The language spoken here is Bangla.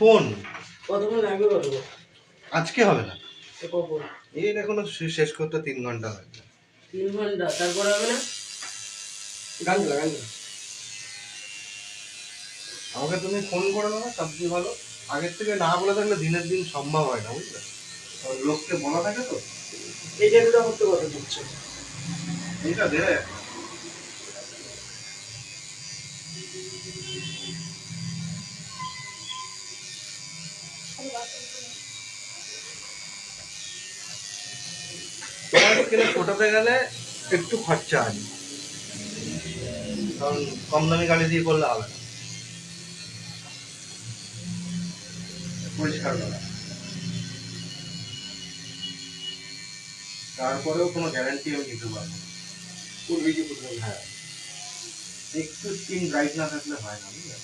ফোন কতক্ষণ লাগবে বলো? আজকে হবে না, কখন? এর এখনো শেষ করতে 3 ঘন্টা লাগবে। 3 ঘন্টা তারপরে হবে না? গান গা গান গা। আমাকে তুমি ফোন করে দেবো, সবচেয়ে ভালো। আগের থেকে না বলে থাকলে দিনের দিন সম্ভব হয় না, বুঝলে? লোককে বলা থাকে তো। এই জায়গাটা করতে কত দিচ্ছে? এইটা দেবে। তোমার স্কেলে ফোটাতে গেলে একটু খরচা আছে, কারণ কম দামি গাড়ি দিয়ে করলে হবে না পরিষ্কার করা। তারপরেও কোনো গ্যারান্টি আমি দিতে পারবো না। ফুল ভিজি ফুল। হ্যাঁ, একটু স্কিন ব্রাইট না থাকলে হয় না, বুঝলে?